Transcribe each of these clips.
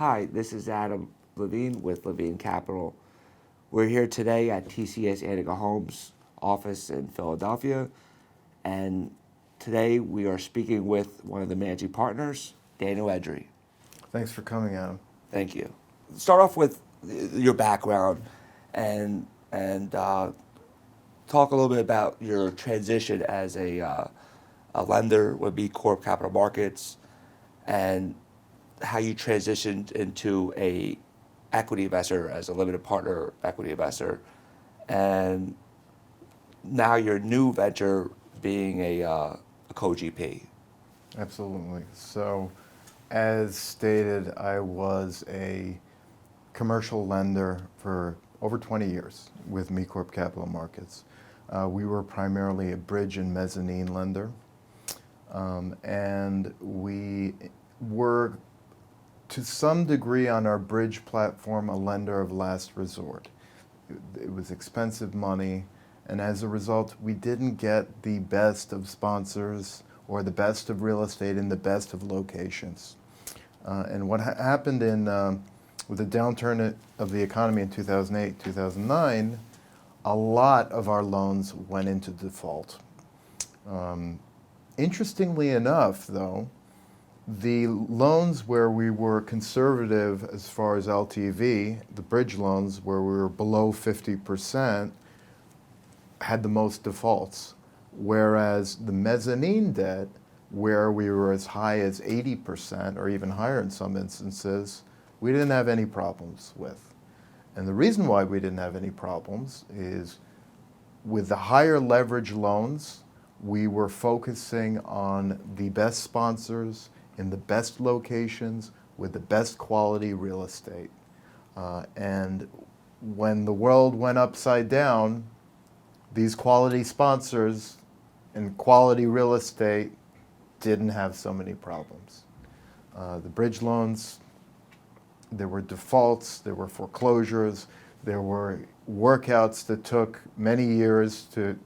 Hi, this is Adam Levine with Levine Capital. We're here today at TCS and Eagle Homes office in Philadelphia, and today we are speaking with one of the managing partners, Daniel Edrei. Thanks for coming, Adam. Thank you. Start off with your background and talk a little bit about your transition as a lender with B Corp Capital Markets and how you transitioned into a equity investor as a limited partner equity investor, and now your new venture being a co-GP. Absolutely. So, as stated, I was a commercial lender for over 20 years with Me Corp Capital Markets. We were primarily a bridge and mezzanine lender, and we were, to some degree, on our bridge platform, a lender of last resort. It was expensive money, and as a result, we didn't get the best of sponsors or the best of real estate in the best of locations. And what happened with the downturn of the economy in 2008, 2009, a lot of our loans went into default. Interestingly enough, though, the loans where we were conservative as far as LTV, the bridge loans where we were below 50%, had the most defaults, whereas the mezzanine debt, where we were as high as 80% or even higher in some instances, we didn't have any problems with. And the reason why we didn't have any problems is with the higher leverage loans, we were focusing on the best sponsors in the best locations with the best quality real estate. And when the world went upside down, these quality sponsors and quality real estate didn't have so many problems. The bridge loans, there were defaults, there were foreclosures, there were workouts that took many years to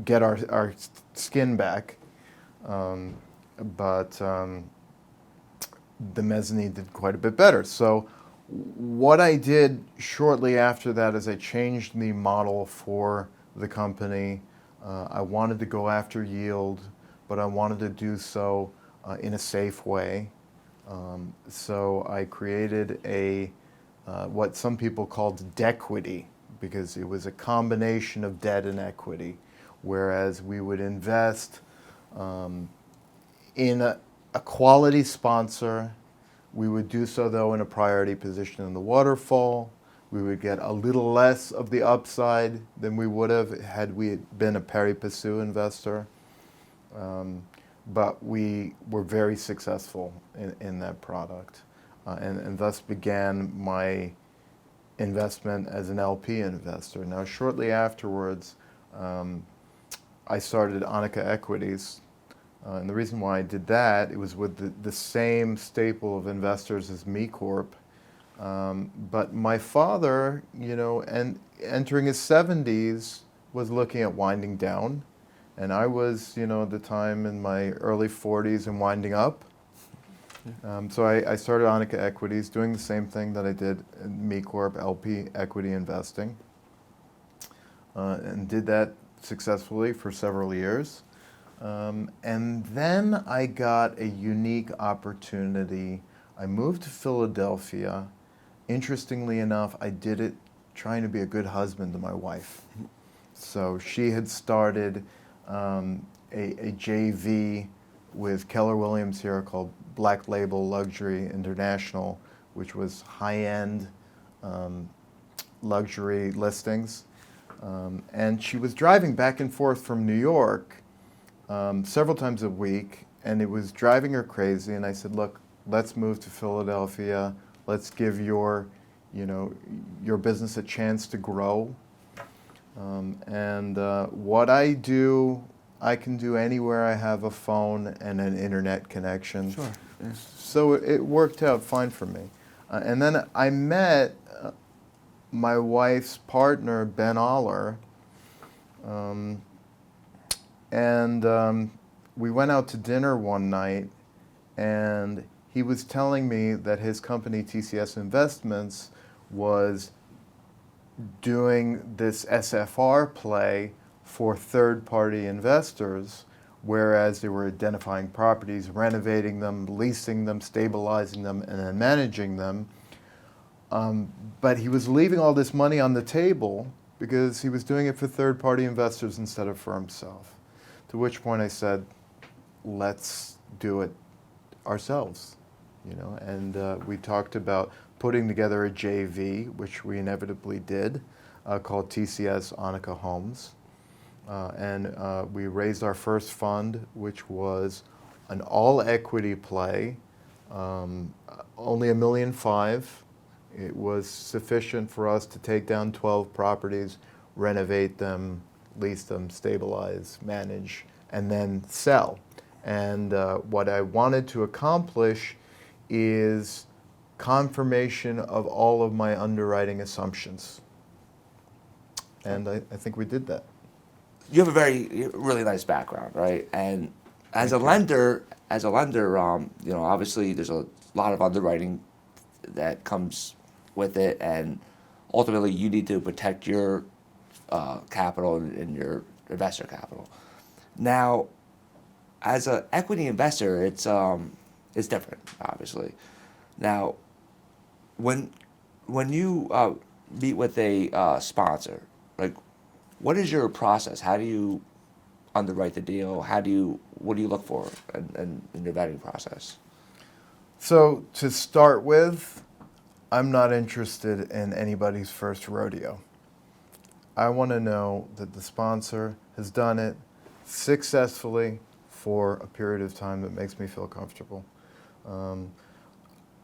get our skin back. But the mezzanine did quite a bit better. So what I did shortly after that is I changed the model for the company. I wanted to go after yield, but I wanted to do so in a safe way. So I created what some people called dequity, because it was a combination of debt and equity, whereas we would invest in a quality sponsor. We would do so, though, in a priority position in the waterfall. We would get a little less of the upside than we would have had we been a pari passu investor. But we were very successful in that product, and thus began my investment as an LP investor. Now, shortly afterwards, I started Anika Equities. And the reason why I did that, it was with the same staple of investors as Me Corp. But my father, and entering his 70s, was looking at winding down. And I was, at the time in my early 40s and winding up. So I started Anika Equities, doing the same thing that I did in Me Corp, LP equity investing. And did that successfully for several years. And then I got a unique opportunity. I moved to Philadelphia. Interestingly enough, I did it trying to be a good husband to my wife. So she had started a JV with Keller Williams here called Black Label Luxury International, which was high-end luxury listings. And she was driving back and forth from New York several times a week, and it was driving her crazy. And I said, look, let's move to Philadelphia. Let's give your business a chance to grow. What I do, I can do anywhere I have a phone and an internet connection. Sure. Yeah. So it worked out fine for me. And then I met my wife's partner, Ben Aller, and we went out to dinner one night, and he was telling me that his company, TCS Investments, was doing this SFR play for third-party investors, whereas they were identifying properties, renovating them, leasing them, stabilizing them, and then managing them. But he was leaving all this money on the table because he was doing it for third-party investors instead of for himself. To which point I said, let's do it ourselves, And we talked about putting together a JV, which we inevitably did, called TCS Anika Homes. And we raised our first fund, which was an all-equity play, only $1.5 million. It was sufficient for us to take down 12 properties, renovate them, lease them, stabilize, manage, and then sell. And what I wanted to accomplish is confirmation of all of my underwriting assumptions. And I think we did that. You have a really nice background, right? And as a lender, obviously there's a lot of underwriting that comes with it, and ultimately you need to protect your capital and your investor capital. Now, as an equity investor, it's different, obviously. Now, when you meet with a sponsor, like, what is your process? How do you underwrite the deal? What do you look for in your vetting process? So to start with, I'm not interested in anybody's first rodeo. I want to know that the sponsor has done it successfully for a period of time that makes me feel comfortable.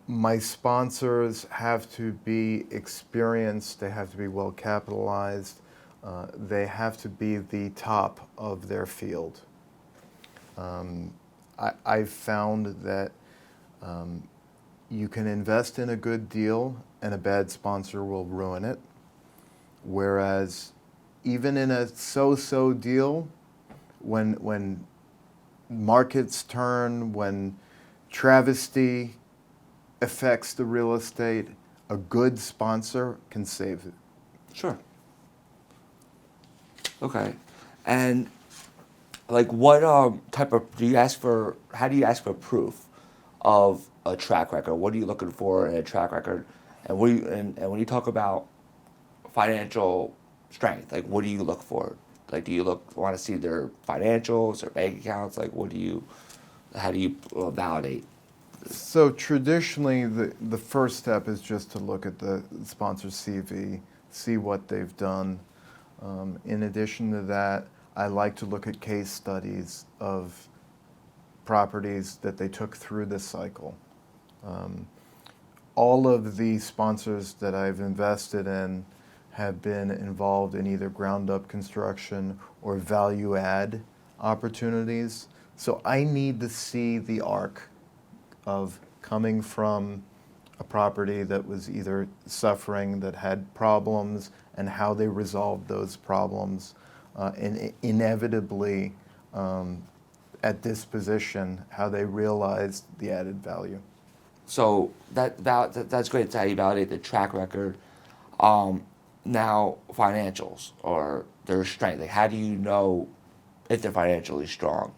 My sponsors have to be experienced, they have to be well capitalized, they have to be the top of their field. I've found that you can invest in a good deal and a bad sponsor will ruin it. Whereas even in a so-so deal, when markets turn, when travesty affects the real estate, a good sponsor can save it. Sure. Okay. And like what type of how do you ask for proof of a track record? What are you looking for in a track record? And when you talk about financial strength, like what do you look for? Like do you want to see their financials or bank accounts? Like how do you validate? So traditionally, the first step is just to look at the sponsor's CV, see what they've done. In addition to that, I like to look at case studies of properties that they took through this cycle. All of the sponsors that I've invested in have been involved in either ground-up construction or value-add opportunities. So I need to see the arc of coming from a property that was either suffering, that had problems, and how they resolved those problems, and inevitably at disposition, how they realized the added value. So that's great. That's how you validate the track record. Now financials or their strength. Like how do you know if they're financially strong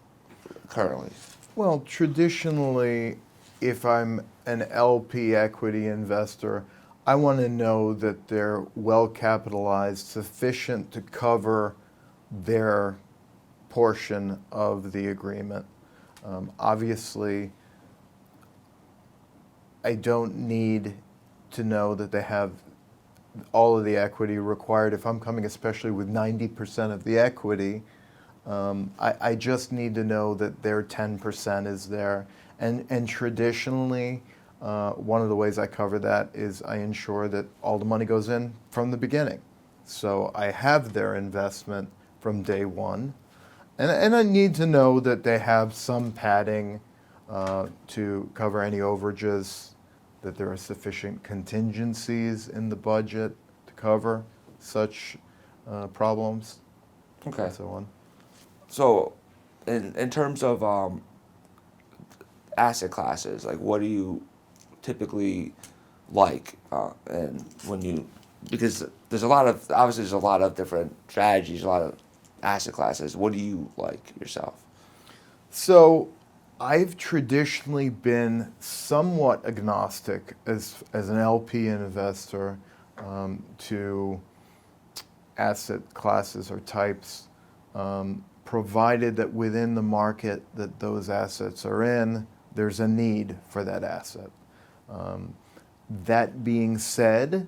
currently? Well, traditionally, if I'm an LP equity investor, I want to know that they're well capitalized, sufficient to cover their portion of the agreement. Obviously, I don't need to know that they have all of the equity required. If I'm coming especially with 90% of the equity, I just need to know that their 10% is there. And traditionally, one of the ways I cover that is I ensure that all the money goes in from the beginning. So I have their investment from day one. And I need to know that they have some padding to cover any overages, that there are sufficient contingencies in the budget to cover such problems, Okay. and so on. So, in terms of asset classes? Like, what do you typically like? And when you, because there's a lot of, obviously there's a lot of different strategies, a lot of asset classes. What do you like yourself? So I've traditionally been somewhat agnostic as an LP investor to asset classes or types, provided that within the market that those assets are in, there's a need for that asset. That being said,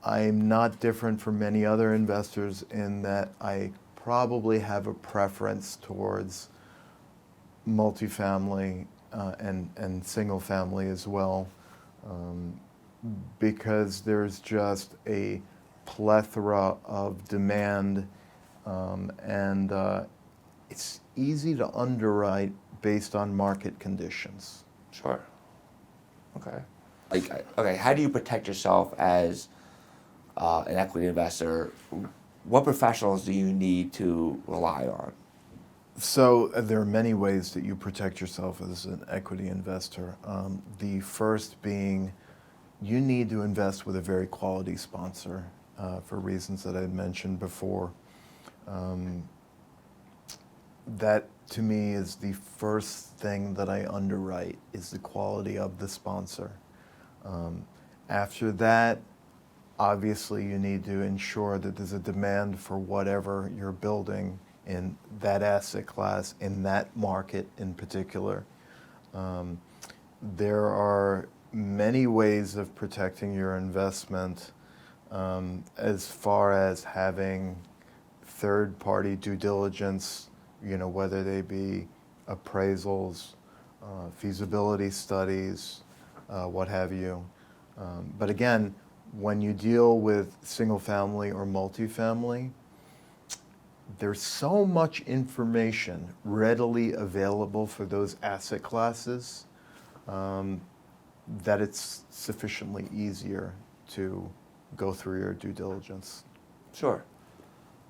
I'm not different from many other investors in that I probably have a preference towards multifamily and single family as well, because there's just a plethora of demand, and it's easy to underwrite based on market conditions. Sure. Okay. Okay, how do you protect yourself as an equity investor? What professionals do you need to rely on? So there are many ways that you protect yourself as an equity investor. The first being you need to invest with a very quality sponsor for reasons that I mentioned before. That to me is the first thing that I underwrite, is the quality of the sponsor. After that, obviously you need to ensure that there's a demand for whatever you're building in that asset class, in that market in particular. There are many ways of protecting your investment, as far as having third-party due diligence, whether they be appraisals, feasibility studies, what have you. But again, when you deal with single family or multifamily, there's so much information readily available for those asset classes that it's sufficiently easier to go through your due diligence. Sure.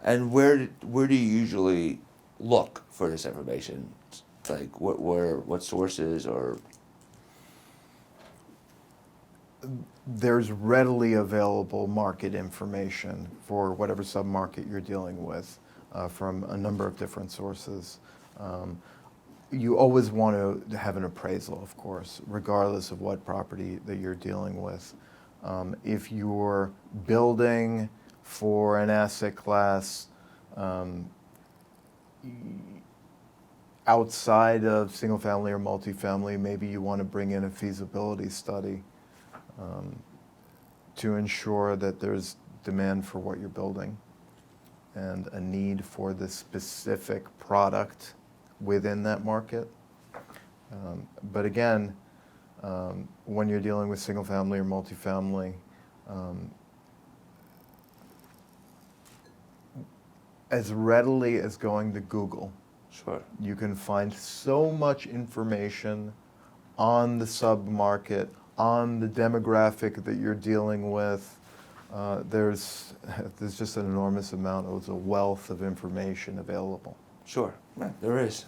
And where do you usually look for this information? Like what sources or? There's readily available market information for whatever submarket you're dealing with from a number of different sources. You always want to have an appraisal, of course, regardless of what property that you're dealing with. If you're building for an asset class outside of single family or multifamily, maybe you want to bring in a feasibility study to ensure that there's demand for what you're building and a need for the specific product within that market. But again, when you're dealing with single family or multifamily, as readily as going to Google, Sure. you can find so much information on the sub-market, on the demographic that you're dealing with. There's just an enormous amount, there's a wealth of information available. Sure. Yeah, there is.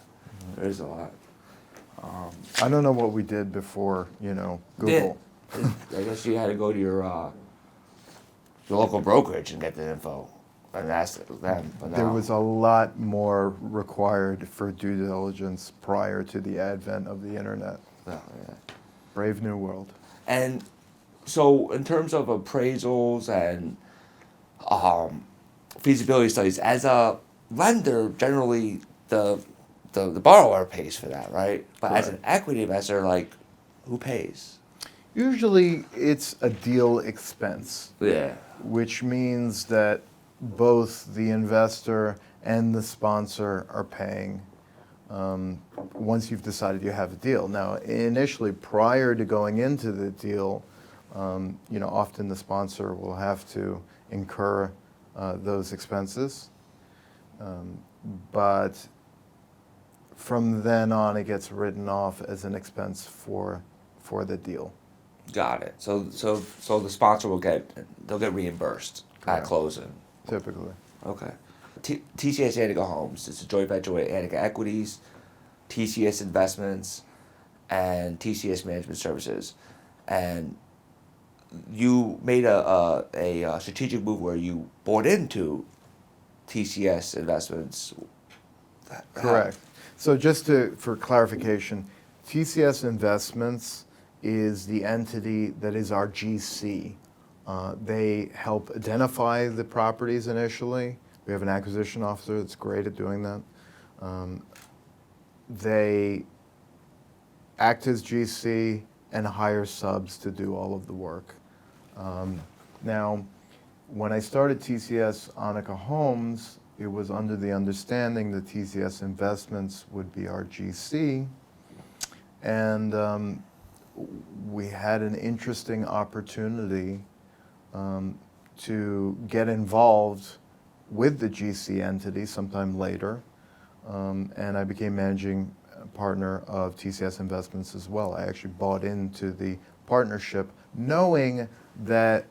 There is a lot. I don't know what we did before, Google. I guess you had to go to your local brokerage and get the info and ask them. But There now, was a lot more required for due diligence prior to the advent of the internet. yeah. Brave new world. And so, in terms of appraisals and feasibility studies, as a lender, generally the borrower pays for that, right? But as an equity investor, like, who pays? Usually it's a deal expense, Yeah. which means that both the investor and the sponsor are paying once you've decided you have a deal. Now, initially, prior to going into the deal, often the sponsor will have to incur those expenses. But from then on, it gets written off as an expense for the deal. Got it. So the sponsor they'll get reimbursed at Correct. closing. Typically. Okay. TCS and Eagle Homes. It's a joint venture with Anika Equities, TCS Investments, and TCS Management Services, and you made a strategic move where you bought into TCS Investments. Correct. So for clarification, TCS Investments is the entity that is our GC. They help identify the properties initially. We have an acquisition officer that's great at doing that. They act as GC and hire subs to do all of the work. Now, when I started TCS Anika Homes, it was under the understanding that TCS Investments would be our GC, and we had an interesting opportunity to get involved with the GC entity sometime later, and I became managing partner of TCS Investments as well. I actually bought into the partnership knowing that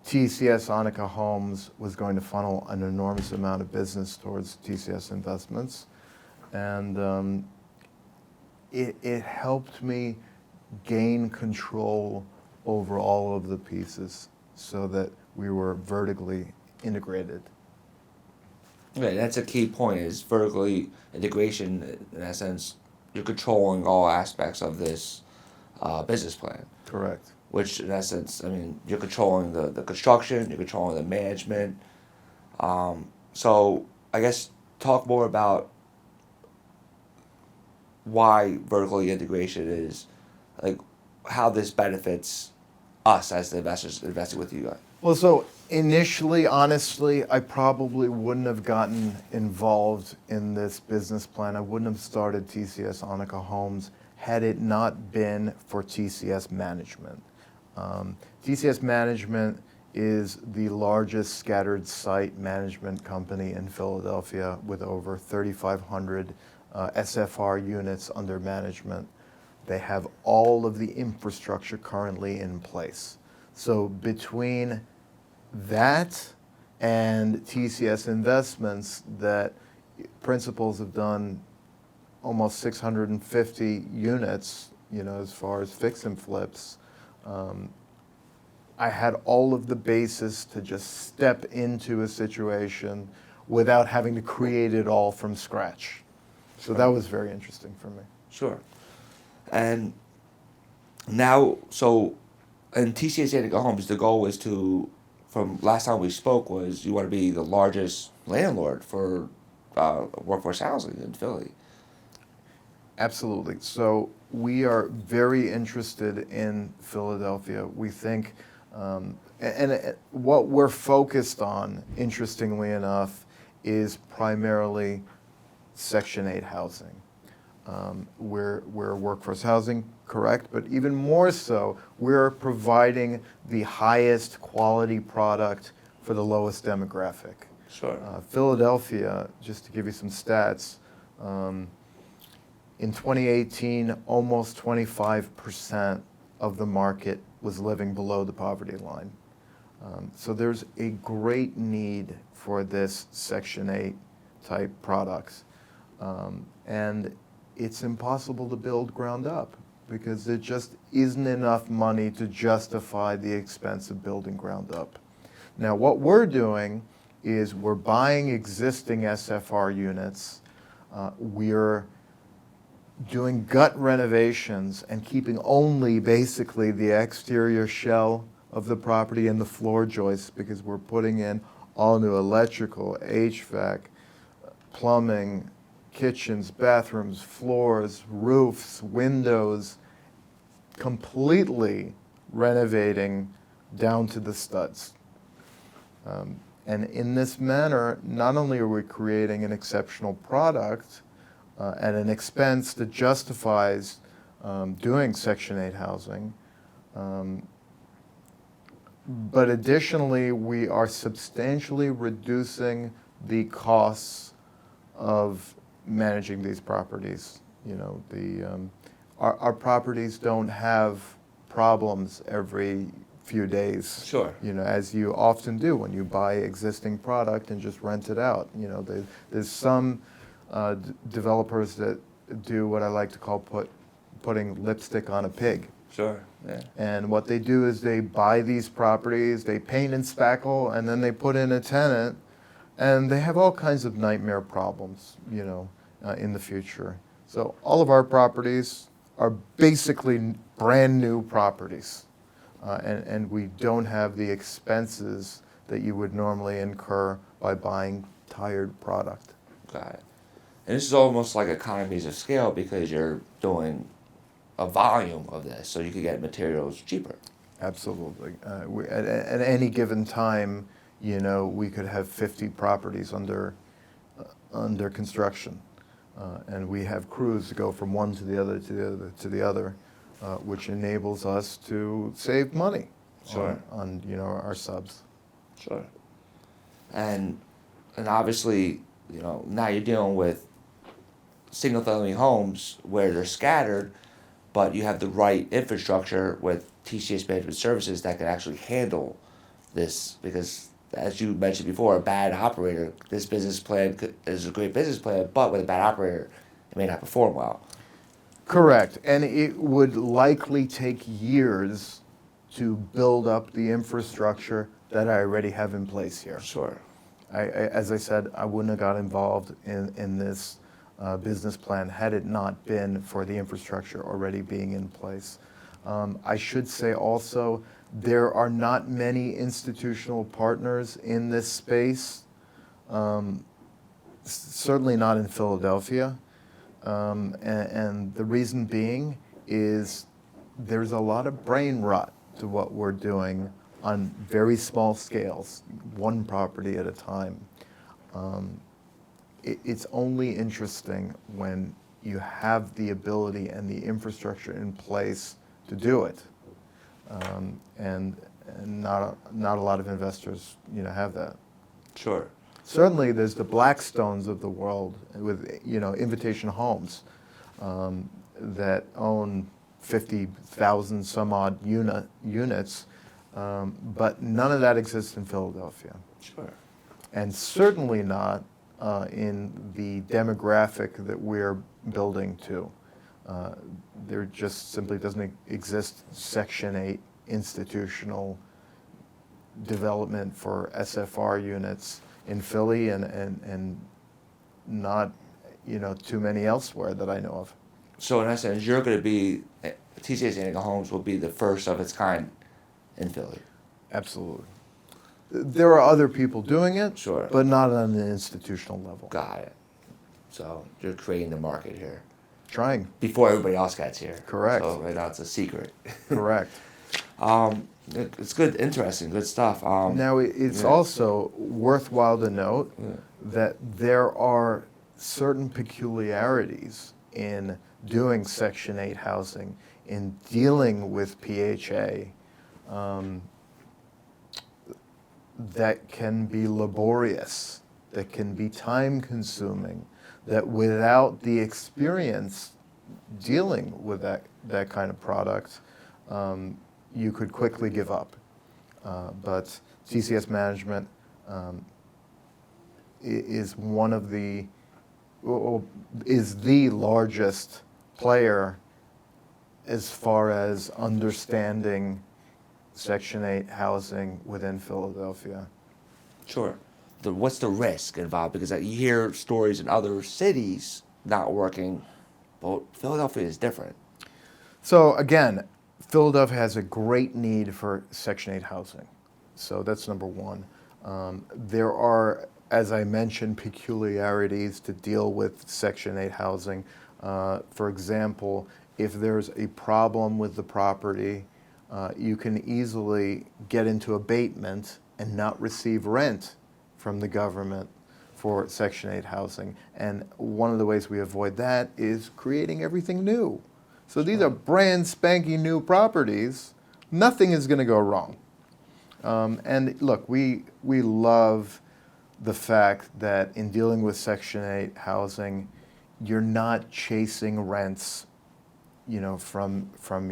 TCS Anika Homes was going to funnel an enormous amount of business towards TCS Investments, and it helped me gain control over all of the pieces so that we were vertically integrated. Yeah, that's a key point. Is vertically integration. In that sense, you're controlling all aspects of this business plan. Correct. Which, in essence, I mean, you're controlling the construction, you're controlling the management. So, I guess talk more about why vertical integration is, like, how this benefits us as the investors investing with you guys. Well, so initially, honestly, I probably wouldn't have gotten involved in this business plan. I wouldn't have started TCS Anika Homes had it not been for TCS Management. TCS Management is the largest scattered site management company in Philadelphia with over 3,500 SFR units under management. They have all of the infrastructure currently in place. So between that and TCS Investments, that principals have done almost 650 units, as far as fix and flips. I had all of the basis to just step into a situation without having to create it all from scratch. So that was very interesting for me. Sure. And now, so in TCS and Eagle Homes, the goal is to, from last time we spoke, was you want to be the largest landlord for workforce housing in Philly. Absolutely. So we are very interested in Philadelphia. We think, and what we're focused on, interestingly enough, is primarily Section 8 housing. We're workforce housing, correct, but even more so, we're providing the highest quality product for the lowest demographic. Sure. Philadelphia, just to give you some stats, in 2018, almost 25% of the market was living below the poverty line. So there's a great need for this Section 8 type products. And it's impossible to build ground up because there just isn't enough money to justify the expense of building ground up. Now, what we're doing is we're buying existing SFR units. We're doing gut renovations and keeping only basically the exterior shell of the property and the floor joists because we're putting in all new electrical, HVAC, plumbing, kitchens, bathrooms, floors, roofs, windows, completely renovating down to the studs. And in this manner, not only are we creating an exceptional product at an expense that justifies doing Section 8 housing, but additionally, we are substantially reducing the costs of managing these properties. Our properties don't have problems every few days. Sure. As you often do when you buy existing product and just rent it out. There's some developers that do what I like to call put putting lipstick on a pig. Sure. Yeah. And what they do is they buy these properties, they paint and spackle, and then they put in a tenant, and they have all kinds of nightmare problems, in the future. So all of our properties are basically brand new properties, and we don't have the expenses that you would normally incur by buying tired product. Got it. And this is almost like economies of scale because you're doing a volume of this, so you can get materials cheaper. Absolutely. At any given time, we could have 50 properties under construction, and we have crews to go from one to the other to the other to the other, which enables us to save money Sure. on our subs. Sure. And obviously, now you're dealing with single-family homes where they're scattered, but you have the right infrastructure with TCS Management Services that can actually handle this. Because, as you mentioned before, a bad operator, this business plan is a great business plan, but with a bad operator, it may not perform well. Correct, and it would likely take years to build up the infrastructure that I already have in place here. Sure. As I said, I wouldn't have got involved in this business plan had it not been for the infrastructure already being in place. I should say also, there are not many institutional partners in this space, certainly not in Philadelphia. And the reason being is there's a lot of brain rot to what we're doing on very small scales, one property at a time. It's only interesting when you have the ability and the infrastructure in place to do it. And not a lot of investors have that. Sure. Certainly, there's the Blackstones of the world with Invitation Homes that own 50,000 some odd units, but none of that exists in Philadelphia, Sure. and certainly not in the demographic that we're building to. There just simply doesn't exist Section 8 institutional development for SFR units in Philly, and not too many elsewhere that I know of. So in essence, you're going to be, TCS and Eagle Homes will be the first of its kind in Philly. Absolutely. There are other people doing it, Sure. but not on an institutional level. Got it. So you're creating the market here Trying. before everybody else gets here. Correct. So right now it's a secret. Correct. It's good, interesting, good stuff. Now, it's yeah. also worthwhile to note Yeah. that there are certain peculiarities in doing Section 8 housing, in dealing with PHA, that can be laborious, that can be time-consuming, that without the experience dealing with that kind of product, you could quickly give up. But TCS Management is one of the, is the largest player as far as understanding Section 8 housing within Philadelphia. Sure. What's the risk involved? Because you hear stories in other cities not working, but Philadelphia is different. So again, Philadelphia has a great need for Section 8 housing. So that's number one. There are, as I mentioned, peculiarities to deal with Section 8 housing. For example, if there's a problem with the property, you can easily get into abatement and not receive rent from the government for Section 8 housing. And one of the ways we avoid that is creating everything new. So these are brand spanking new properties. Nothing is going to go wrong. And look, we love the fact that in dealing with Section 8 housing, you're not chasing rents, from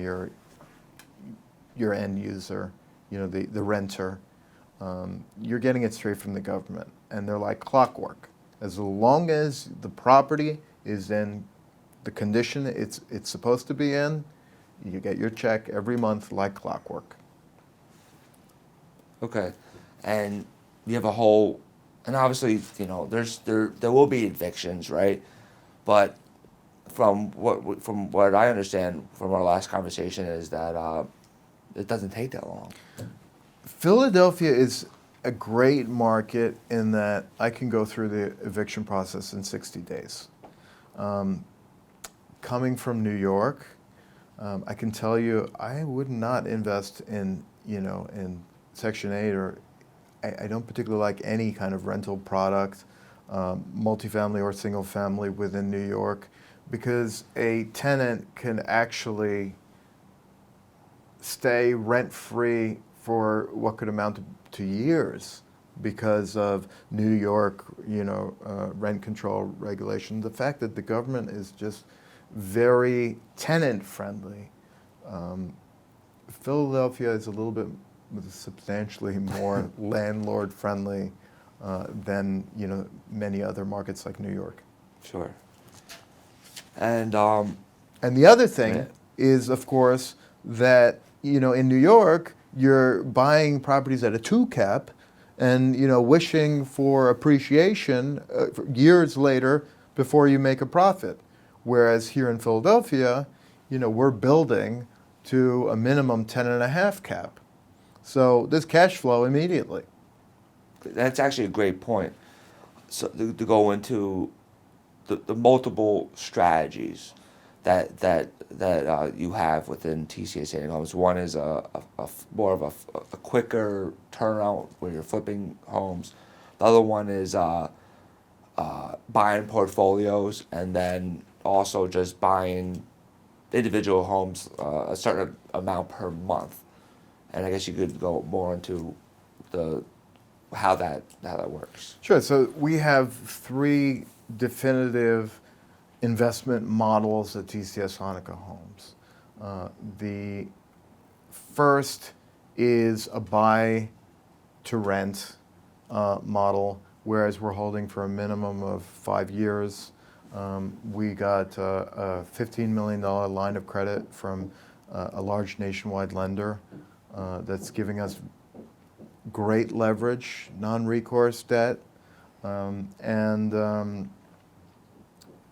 your end user, the renter. You're getting it straight from the government, and they're like clockwork. As long as the property is in the condition it's supposed to be in, you get your check every month like clockwork. Okay, and you have a whole, and obviously, there will be evictions, right? But from what I understand from our last conversation is that it doesn't take that long. Philadelphia is a great market in that I can go through the eviction process in 60 days. Coming from New York, I can tell you I would not invest in Section 8, or I don't particularly like any kind of rental product, multifamily or single family within New York, because a tenant can actually stay rent-free for what could amount to years because of New York, rent control regulation. The fact that the government is just very tenant-friendly. Philadelphia is a little bit substantially more landlord-friendly than many other markets like New York. Sure. And the other thing is, of course, that in New York you're buying properties at a 2 cap, and wishing for appreciation years later before you make a profit. Whereas here in Philadelphia, we're building to a minimum 10.5 cap. So there's cash flow immediately. That's actually a great point. So to go into the multiple strategies that you have within TCS and Eagle Homes. One is more of a quicker turnaround where you're flipping homes. The other one is buying portfolios, and then also just buying individual homes a certain amount per month. And I guess you could go more into how that works. Sure. So we have 3 definitive investment models at TCS Anika Homes. The first is a buy to rent model, whereas we're holding for a minimum of 5 years. We got a $15 million line of credit from a large nationwide lender that's giving us great leverage, non-recourse debt, and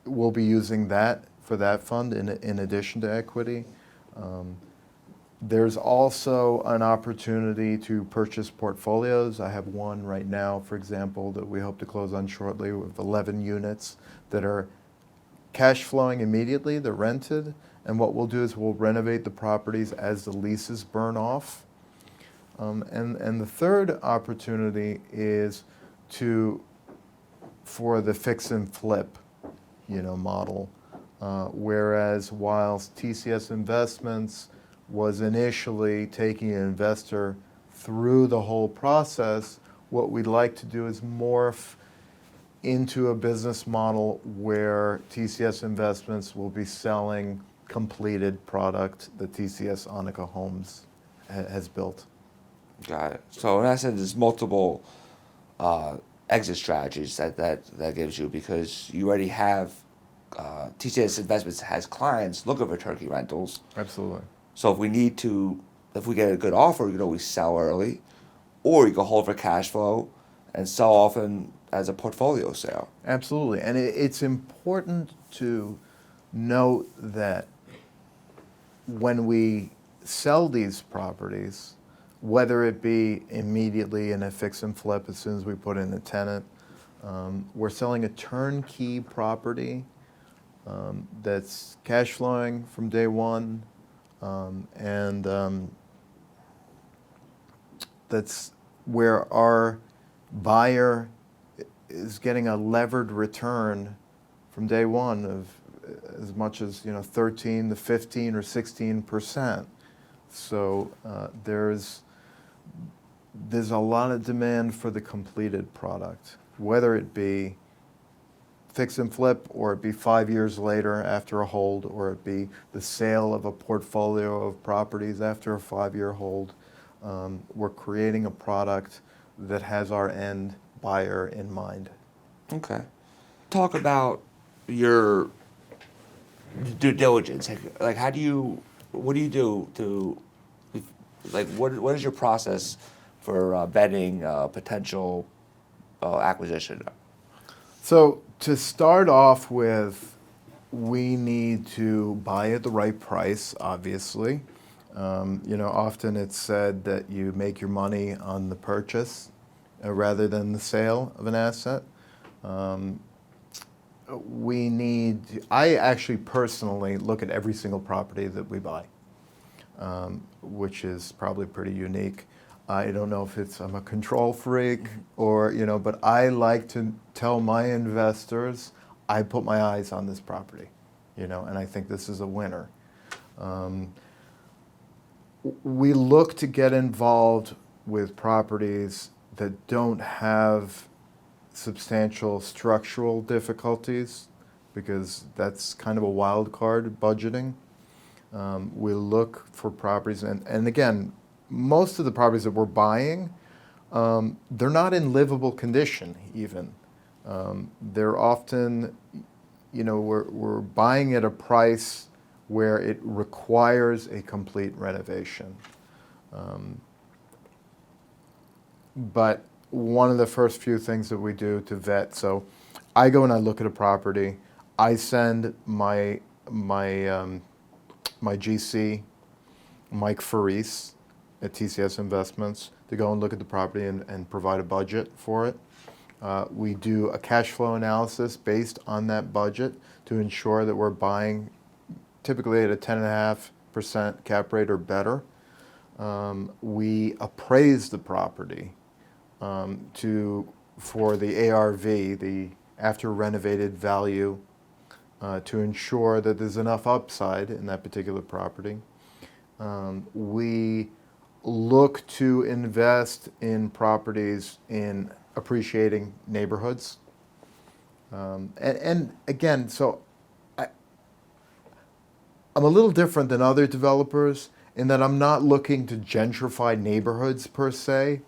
we'll be using that for that fund in addition to equity. There's also an opportunity to purchase portfolios. I have one right now, for example, that we hope to close on shortly with 11 units that are cash flowing immediately. They're rented, and what we'll do is we'll renovate the properties as the leases burn off. And the third opportunity is for the fix and flip model. Whereas whilst TCS Investments was initially taking an investor through the whole process, what we'd like to do is morph into a business model where TCS Investments will be selling completed product that TCS Anika Homes has built. Got it. So in essence, there's multiple exit strategies that gives you, because you already have TCS Investments has clients looking for turnkey rentals. Absolutely. So if we get a good offer, we can always sell early, or you can hold for cash flow and sell often as a portfolio sale. Absolutely. And it's important to note that when we sell these properties, whether it be immediately in a fix and flip as soon as we put in a tenant, we're selling a turnkey property that's cash flowing from day one, and that's where our buyer is getting a levered return from day one of as much as 13 to 15 or 16%. So there's a lot of demand for the completed product, whether it be fix and flip, or it be 5 years later after a hold, or it be the sale of a portfolio of properties after a 5-year hold. We're creating a product that has our end buyer in mind. Okay. Talk about your due diligence? Like, what do you do to, like, what is your process for vetting potential acquisition? So to start off with, we need to buy at the right price, obviously. Often it's said that you make your money on the purchase rather than the sale of an asset. I actually personally look at every single property that we buy, which is probably pretty unique. I don't know if I'm a control freak or, but I like to tell my investors, I put my eyes on this property, and I think this is a winner. We look to get involved with properties that don't have substantial structural difficulties, because that's kind of a wild card budgeting. We look for properties, and again, most of the properties that we're buying, they're not in livable condition even. They're often, we're buying at a price where it requires a complete renovation. But one of the first few things that we do to vet, so I go and I look at a property, I send my GC, Mike Faris at TCS Investments, to go and look at the property and provide a budget for it. We do a cash flow analysis based on that budget to ensure that we're buying typically at a 10.5% cap rate or better. We appraise the property for the ARV, the after renovated value, to ensure that there's enough upside in that particular property. We look to invest in properties in appreciating neighborhoods. And again, so I'm a little different than other developers in that I'm not looking to gentrify neighborhoods per se.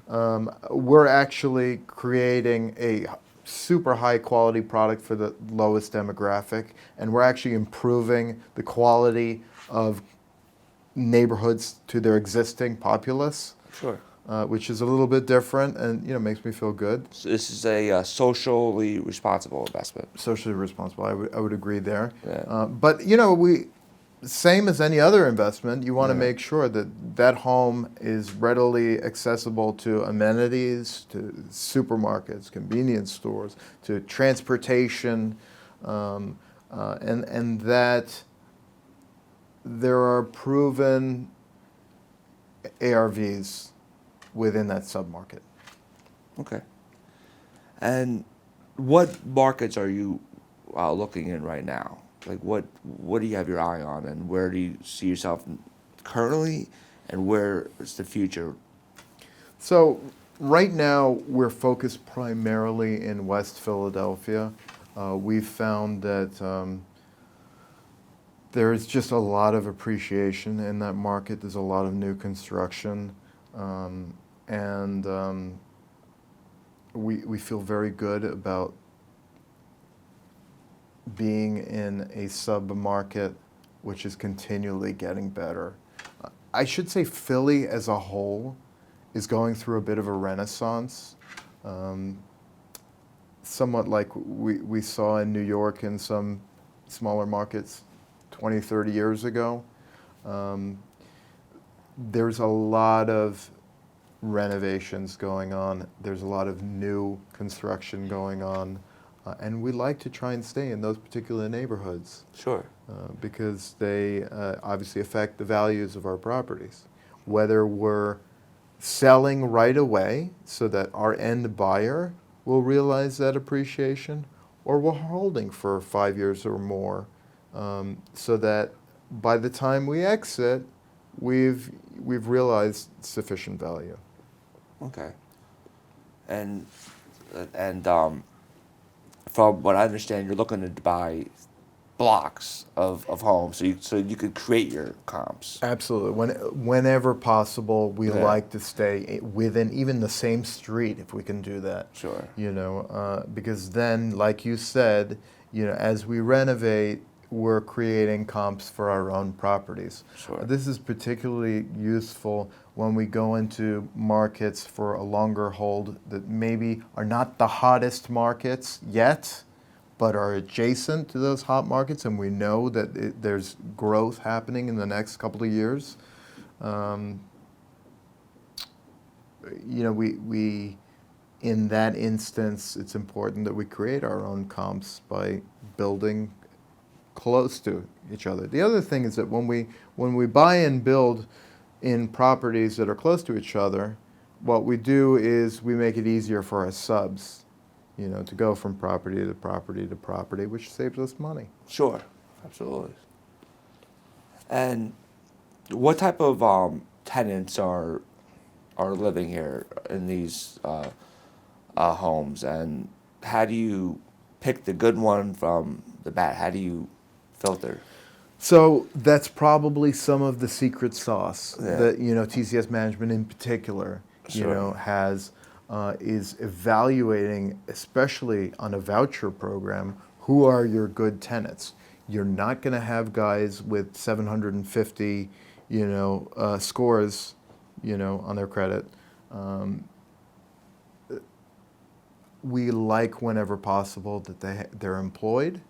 We're actually creating a super high quality product for the lowest demographic, and we're actually improving the quality of neighborhoods to their existing populace. Sure. Which is a little bit different, and makes me feel good. So this is a socially responsible investment. Socially responsible, I would agree there. Yeah. But same as any other investment, you want to make sure that that home is readily accessible to amenities, to supermarkets, convenience stores, to transportation, and that there are proven ARVs within that submarket. Okay. And what markets are you looking in right now? Like, what do you have your eye on, and where do you see yourself currently, and where is the future? So right now we're focused primarily in West Philadelphia. We've found that there's just a lot of appreciation in that market. There's a lot of new construction, and we feel very good about being in a sub-market which is continually getting better. I should say Philly as a whole is going through a bit of a renaissance, somewhat like we saw in New York and some smaller markets 20, 30 years ago. There's a lot of renovations going on. There's a lot of new construction going on. And we like to try and stay in those particular neighborhoods. Sure. Because they obviously affect the values of our properties. Whether we're selling right away so that our end buyer will realize that appreciation, or we're holding for 5 years or more, so that by the time we exit, we've realized sufficient value. Okay. And from what I understand, you're looking to buy blocks of homes, so you could create your comps. Absolutely. Whenever possible, we like to stay within even the same street if we can do that. Sure. Because then, like you said, as we renovate, we're creating comps for our own properties. Sure. This is particularly useful when we go into markets for a longer hold that maybe are not the hottest markets yet, but are adjacent to those hot markets, and we know that there's growth happening in the next couple of years. We in that instance, it's important that we create our own comps by building close to each other. The other thing is that when we buy and build in properties that are close to each other, what we do is we make it easier for our subs, to go from property to property to property, which saves us money. Sure, absolutely. And what type of tenants are living here in these homes, and how do you pick the good one from the bad? How do you filter? So that's probably some of the secret sauce Yeah. that TCS Management in particular Sure. has is evaluating, especially on a voucher program, who are your good tenants. You're not going to have guys with 750 scores on their credit. We like whenever possible that they're employed.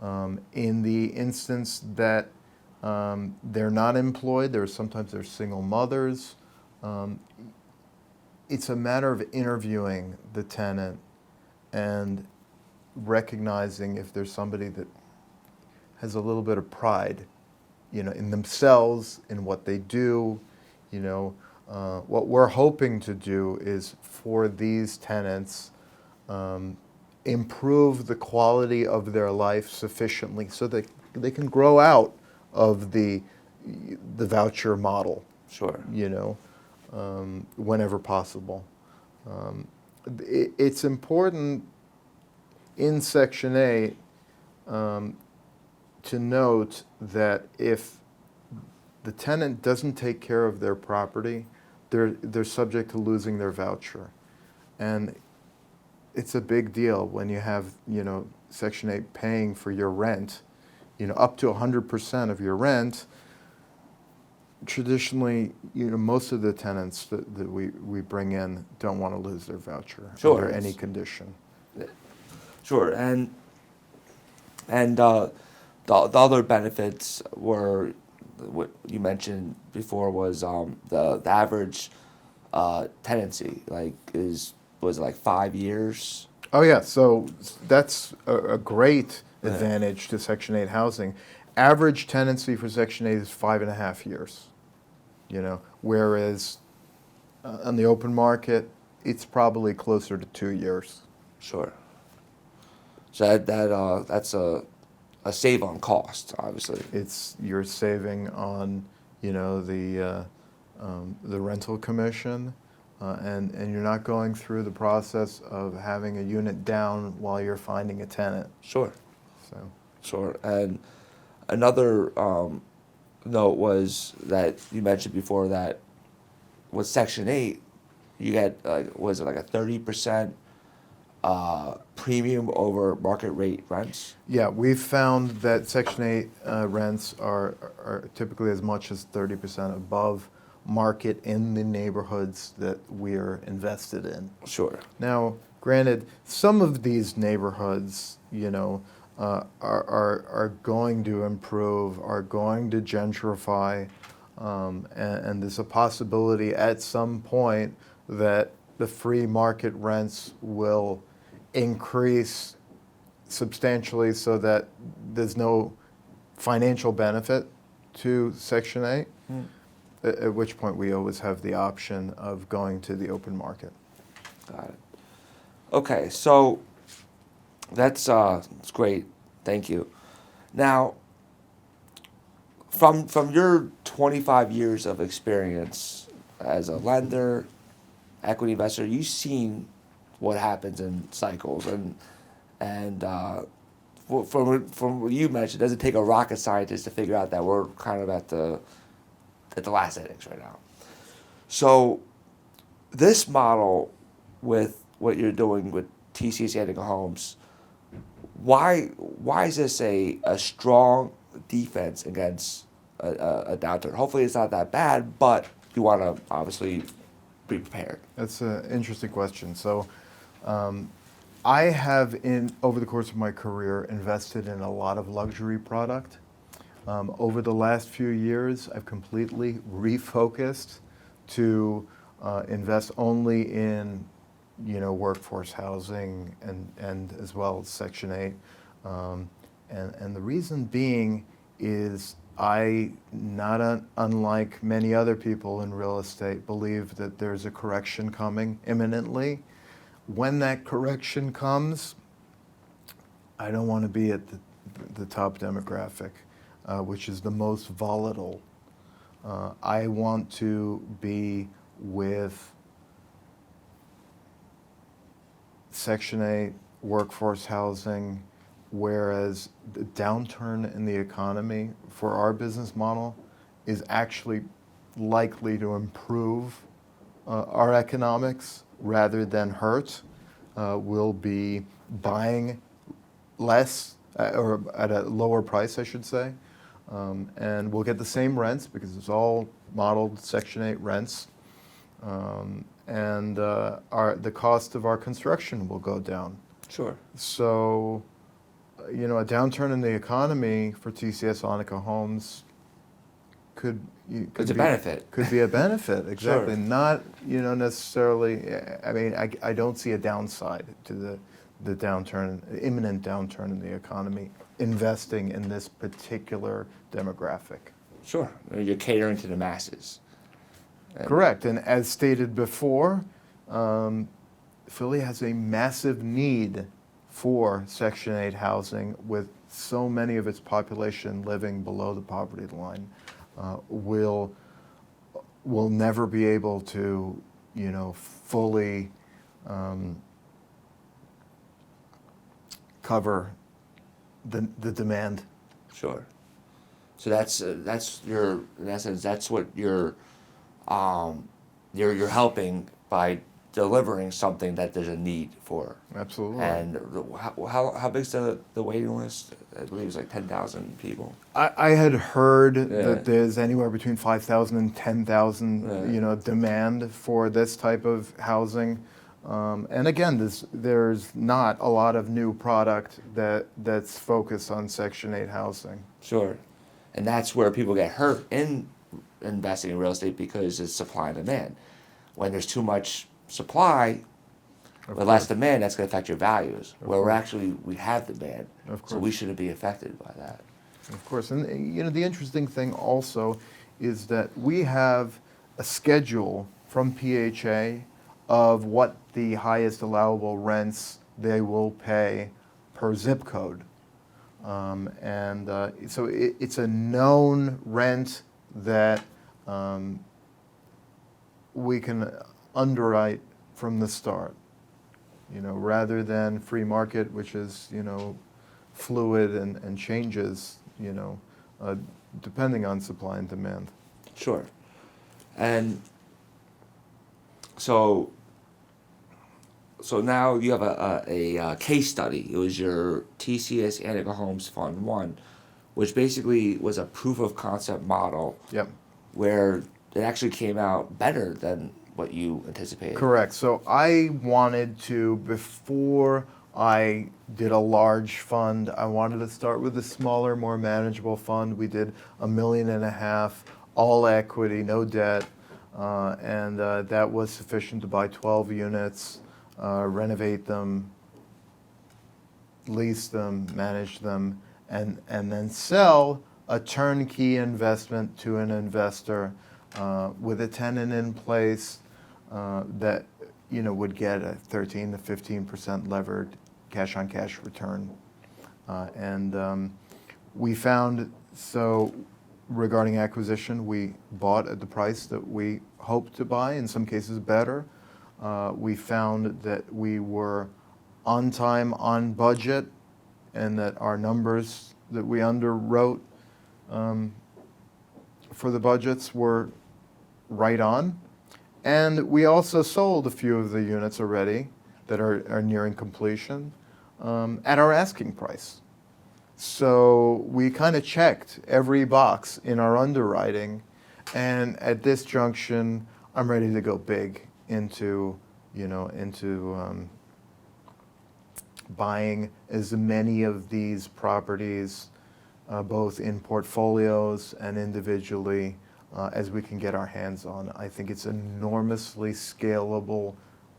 In the instance that they're not employed, sometimes they're single mothers. It's a matter of interviewing the tenant and recognizing if there's somebody that has a little bit of pride, in themselves, in what they do. What we're hoping to do is for these tenants improve the quality of their life sufficiently so that they can grow out of the voucher model. Sure. Whenever possible. It's important in Section 8 to note that if the tenant doesn't take care of their property, they're subject to losing their voucher. And it's a big deal when you have, Section 8 paying for your rent, up to 100% of your rent. Traditionally, most of the tenants that we bring in don't want to lose their voucher Sure. under any condition. Sure, and the other benefits were what you mentioned before was the average tenancy was like 5 years. Oh yeah, so that's a great advantage to Section 8 housing. Average tenancy for Section 8 is 5.5 years. Whereas on the open market, it's probably closer to 2 years. Sure. So that's a save on cost, obviously. You're saving on the rental commission, and you're not going through the process of having a unit down while you're finding a tenant. Sure. So Sure. And another note was that you mentioned before that with Section 8, you get was it like a 30% premium over market rate rents? yeah, we've found that Section 8 rents are typically as much as 30% above market in the neighborhoods that we're invested in. Sure. Now, granted, some of these neighborhoods, are going to improve, are going to gentrify, and there's a possibility at some point that the free market rents will increase substantially so that there's no financial benefit to Section 8, at which point we always have the option of going to the open market. Got it. Okay, so that's it's great. Thank you. Now, from your 25 years of experience as a lender, equity investor, you've seen what happens in cycles, and from what you mentioned, it doesn't take a rocket scientist to figure out that we're kind of at the last innings right now. So, this model with what you're doing with TCS and Eagle Homes, why is this a strong defense against a downturn? Hopefully it's not that bad, but you want to obviously be prepared. That's an interesting question. So, I have, over the course of my career, invested in a lot of luxury product. Over the last few years, I've completely refocused to invest only in, workforce housing and as well as Section 8. And the reason being is unlike many other people in real estate, believe that there's a correction coming imminently. When that correction comes, I don't want to be at the top demographic, which is the most volatile. I want to be with Section 8, workforce housing, whereas the downturn in the economy for our business model is actually likely to improve our economics rather than hurt. We'll be buying less or at a lower price, I should say, and we'll get the same rents because it's all modeled Section 8 rents, and the cost of our construction will go down. Sure. So, a downturn in the economy for TCS Anika Homes could It's a benefit. Could be a benefit, exactly. Sure. Not, necessarily. I mean, I don't see a downside to the downturn, imminent downturn in the economy, investing in this particular demographic. Sure. You're catering to the masses. Correct. And as stated before, Philly has a massive need for Section 8 housing, with so many of its population living below the poverty line. Will never be able to, fully cover the demand. Sure. So that's your, in essence, that's what you're helping by delivering something that there's a need for. Absolutely. And how big's the waiting list? I believe it's like 10,000 people. I had heard that there's anywhere between 5,000 and 10,000, demand for this type of housing. And again, there's not a lot of new product that's focused on Section 8 housing. Sure. And that's where people get hurt in investing in real estate, because it's supply and demand. When there's too much supply, with less demand, that's going to affect your values. Where we have demand, so we shouldn't be affected by that. Of course, and the interesting thing also is that we have a schedule from PHA of what the highest allowable rents they will pay per zip code, and so it's a known rent that we can underwrite from the start, rather than free market, which is, fluid and changes, depending on supply and demand. Sure. And so now you have a case study. It was your TCS and Eagle Homes Fund 1, which basically was a proof of concept model. Yep. Where it actually came out better than what you anticipated. Correct. So I wanted to, before I did a large fund, I wanted to start with a smaller, more manageable fund. We did $1.5 million, all equity, no debt, and that was sufficient to buy 12 units, renovate them, lease them, manage them, and then sell a turnkey investment to an investor with a tenant in place that would get a 13 to 15% levered cash-on-cash return. And we found, so regarding acquisition, we bought at the price that we hoped to buy, in some cases better. We found that we were on time, on budget, and that our numbers that we underwrote for the budgets were right on. And we also sold a few of the units already that are nearing completion. at our asking price. So we kind of checked every box in our underwriting, and at this junction, I'm ready to go big into, buying as many of these properties, both in portfolios and individually, as we can get our hands on. I think it's enormously scalable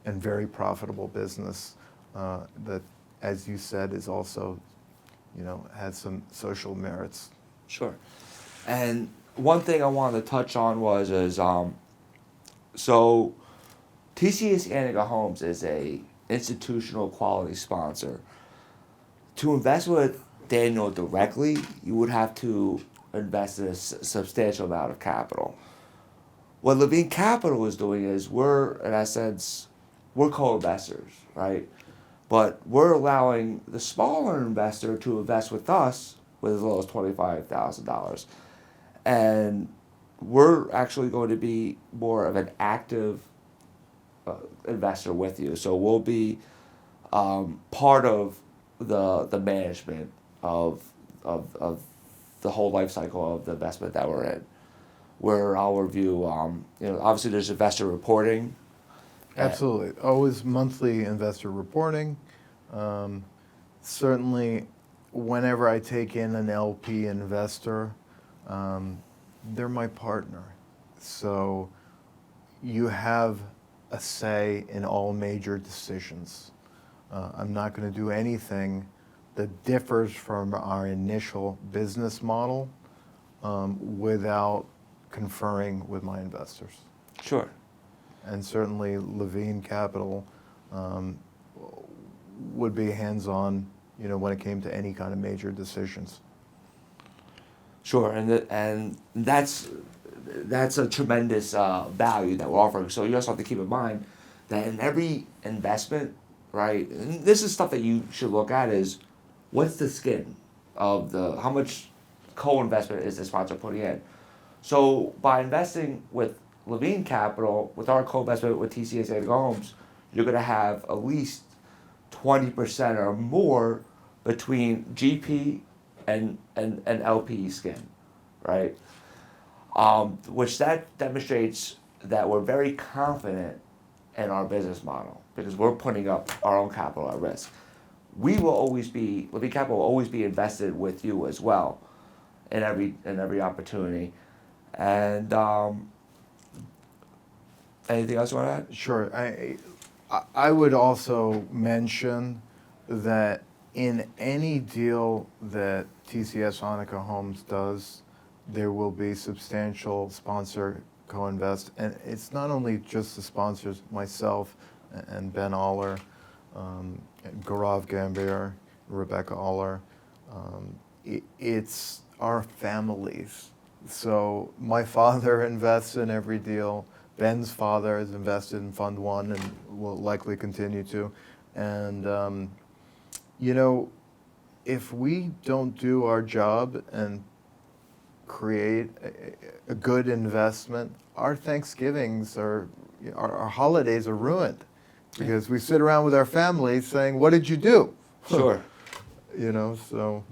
and very profitable business that, as you said, is also, has some social merits. Sure. And one thing I wanted to touch on so TCS and Eagle Homes is a institutional quality sponsor. To invest with Daniel directly, you would have to invest in a substantial amount of capital. What Levine Capital is doing is we're, in essence, we're co-investors, right? But we're allowing the smaller investor to invest with us with as low as $25,000. And we're actually going to be more of an active investor with you. So we'll be part of the management of the whole life cycle of the investment that we're in. Where I'll review, obviously there's investor reporting. Absolutely. Always monthly investor reporting. Certainly, whenever I take in an LP investor, they're my partner. So you have a say in all major decisions. I'm not going to do anything that differs from our initial business model without conferring with my investors. Sure. And certainly Levine Capital would be hands-on, when it came to any kind of major decisions. Sure, and that's a tremendous value that we're offering. So you also have to keep in mind that in every investment, right, and this is stuff that you should look at is what's the skin of how much co-investment is the sponsor putting in. So by investing with Levine Capital, with our co-investment with TCS and Eagle Homes, you're going to have at least 20% or more between GP and LP skin, right? Which that demonstrates that we're very confident in our business model because we're putting up our own capital at risk. Levine Capital will always be invested with you as well in every opportunity. And anything else you want to add? Sure. I would also mention that in any deal that TCS Anika Homes does, there will be substantial sponsor co-invest. And it's not only just the sponsors, myself and Ben Aller, Gaurav Gambhir, Rebecca Aller. It's our families. So my father invests in every deal. Ben's father has invested in Fund 1 and will likely continue to. And, if we don't do our job and create a good investment, our Thanksgivings our holidays are ruined because we sit around with our families saying, "What did you do?" Sure. So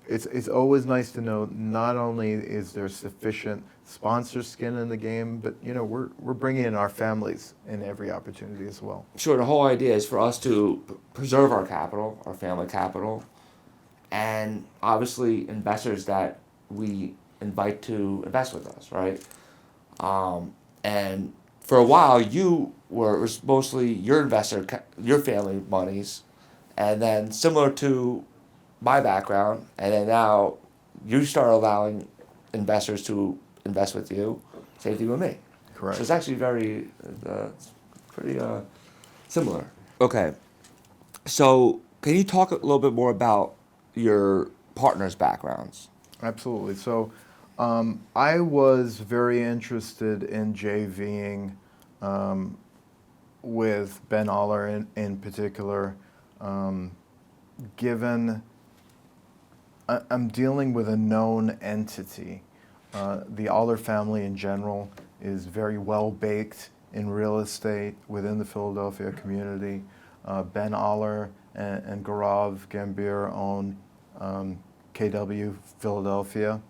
it's always nice to know not only is there sufficient sponsor skin in the game, but we're bringing in our families in every opportunity as well. Sure. The whole idea is for us to preserve our capital, our family capital, and obviously investors that we invite to invest with us, right? And for a while, you were mostly your investor, your family monies, and then similar to my background, and then now you start allowing investors to invest with you. Same thing with me. Correct. So it's actually pretty similar. Okay. So can you talk a little bit more about your partners' backgrounds? Absolutely. So I was very interested in JVing with Ben Aller in particular, given I'm dealing with a known entity. The Aller family in general is very well baked in real estate within the Philadelphia community. Ben Aller and Gaurav Gambhir own KW Philadelphia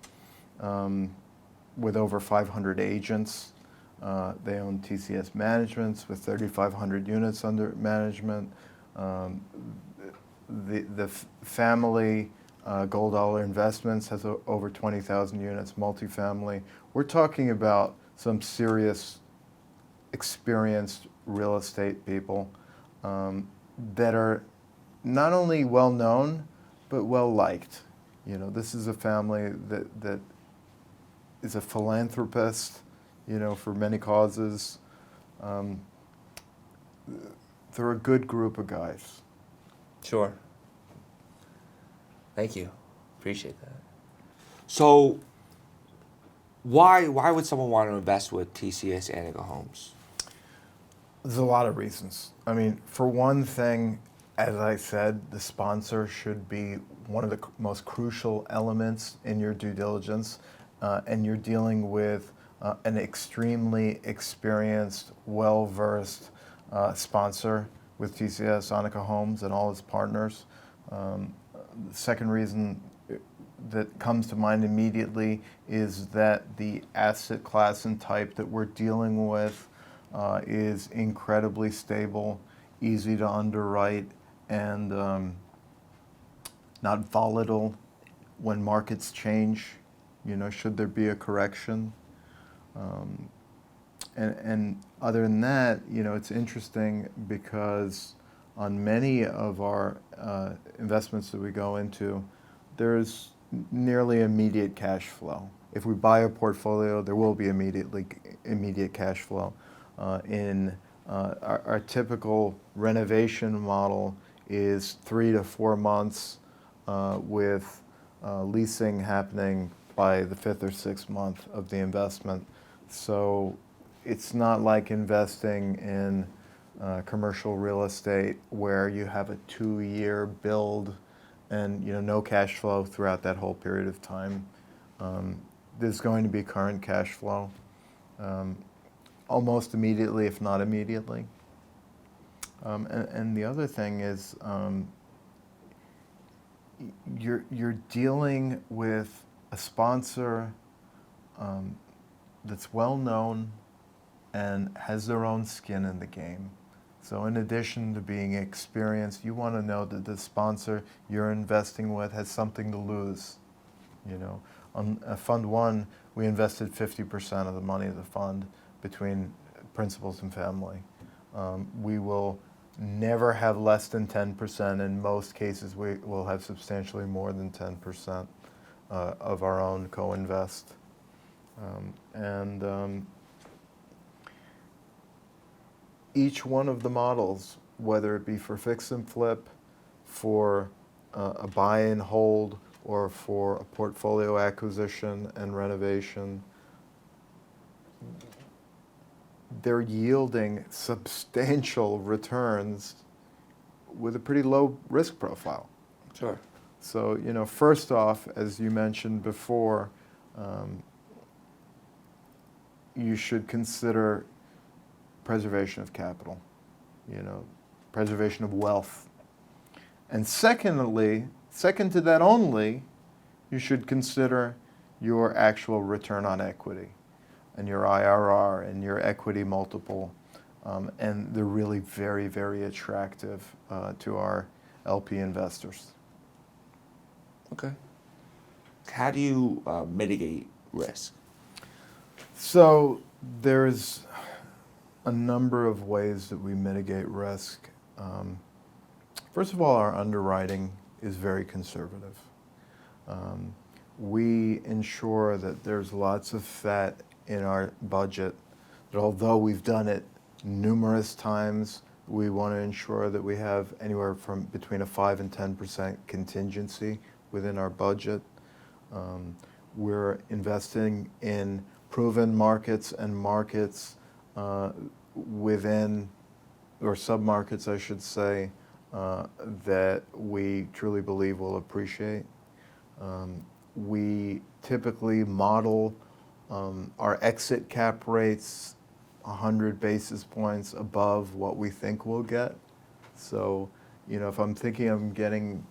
with over 500 agents. They own TCS Investments with 3,500 units under management. The family Gold Dollar Investments has over 20,000 units, multifamily. We're talking about some serious, experienced real estate people that are not only well known, but well liked. You know, this is a family that is a philanthropist, you know, for many causes. They're a good group of guys. Sure. Thank you. Appreciate that. So, why would someone want to invest with TCS and Eagle Homes? There's a lot of reasons. I mean, for one thing, as I said, the sponsor should be one of the most crucial elements in your due diligence, and you're dealing with an extremely experienced, well-versed sponsor with TCS, Anika Homes, and all its partners. The second reason that comes to mind immediately is that the asset class and type that we're dealing with is incredibly stable, easy to underwrite, and not volatile when markets change, you know, should there be a correction. And other than that, you know, it's interesting because on many of our investments that we go into, there's nearly immediate cash flow. If we buy a portfolio, there will be immediate cash flow. Our typical renovation model is 3 to 4 months with leasing happening by the 5th or 6th month of the investment. So it's not like investing in commercial real estate where you have a 2-year build and, you know, no cash flow throughout that whole period of time. There's going to be current cash flow almost immediately, if not immediately. And the other thing is you're dealing with a sponsor that's well known and has their own skin in the game. So in addition to being experienced, you want to know that the sponsor you're investing with has something to lose. You know, on Fund 1, we invested 50% of the money of the fund between principals and family. We will never have less than 10%. In most cases, we will have substantially more than 10% of our own co-invest. Each one of the models, whether it be for fix and flip, for a buy and hold, or for a portfolio acquisition and renovation, they're yielding substantial returns with a pretty low risk profile. Sure. So, you know, first off, as you mentioned before, you should consider preservation of capital, you know, preservation of wealth. And secondly, second to that only, you should consider your actual return on equity and your IRR and your equity multiple. And they're really very, very attractive to our LP investors. Okay. How do you mitigate risk? So there's a number of ways that we mitigate risk. First of all, our underwriting is very conservative. We ensure that there's lots of fat in our budget, that although we've done it numerous times, we want to ensure that we have anywhere from between a 5 and 10% contingency within our budget. We're investing in proven markets and markets within, or sub-markets, I should say, that we truly believe will appreciate. We typically model our exit cap rates 100 basis points above what we think we'll get. So, if I'm thinking I'm getting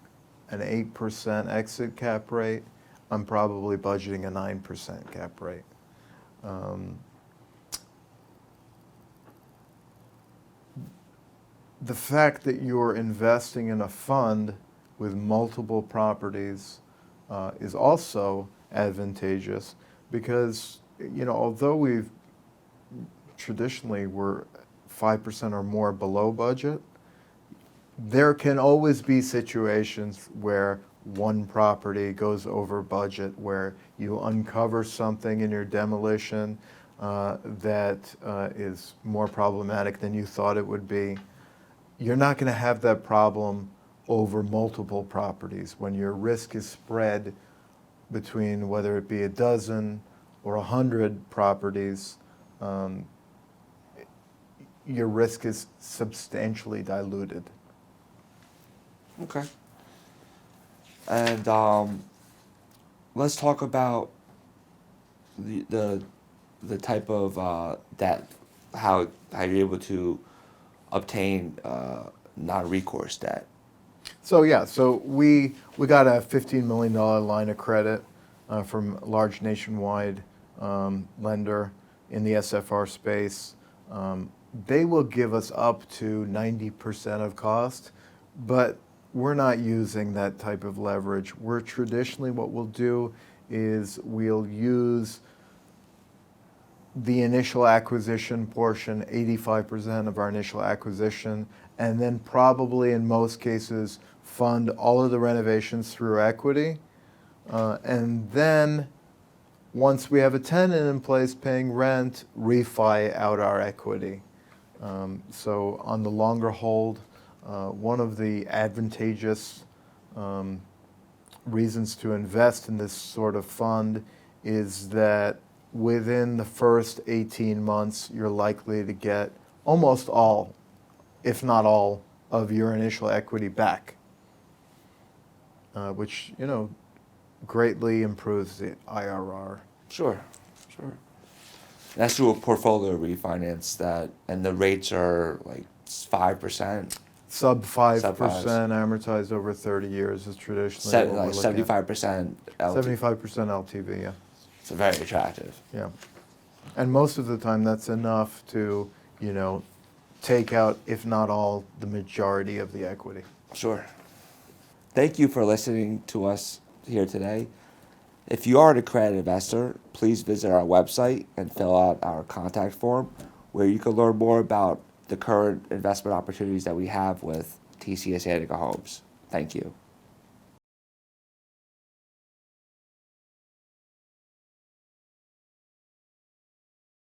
an 8% exit cap rate, I'm probably budgeting a 9% cap rate. The fact that you're investing in a fund with multiple properties is also advantageous because, although we've traditionally we're 5% or more below budget, there can always be situations where one property goes over budget, where you uncover something in your demolition that is more problematic than you thought it would be. You're not going to have that problem over multiple properties when your risk is spread between whether it be a dozen or 100 properties. Your risk is substantially diluted. Okay. And let's talk about the type of debt, how you're able to obtain non-recourse debt. So we got a $15 million line of credit from a large nationwide lender in the SFR space. They will give us up to 90% of cost, but we're not using that type of leverage. We're traditionally, what we'll do is we'll use the initial acquisition portion, 85% of our initial acquisition, and then probably in most cases fund all of the renovations through equity. And then once we have a tenant in place paying rent, refi out our equity. So on the longer hold, one of the advantageous reasons to invest in this sort of fund is that within the first 18 months, you're likely to get almost all, if not all, of your initial equity back, which, greatly improves the IRR. Sure. That's through a portfolio refinance and the rates are like 5%. Sub 5% amortized over 30 years is traditionally what we're looking 75% at. 75% LTV, yeah. It's very attractive. Yeah. And most of the time that's enough to, take out, if not all, the majority of the equity. Sure. Thank you for listening to us here today. If you are an accredited investor, please visit our website and fill out our contact form where you can learn more about the current investment opportunities that we have with TCS and Eagle Homes. Thank you.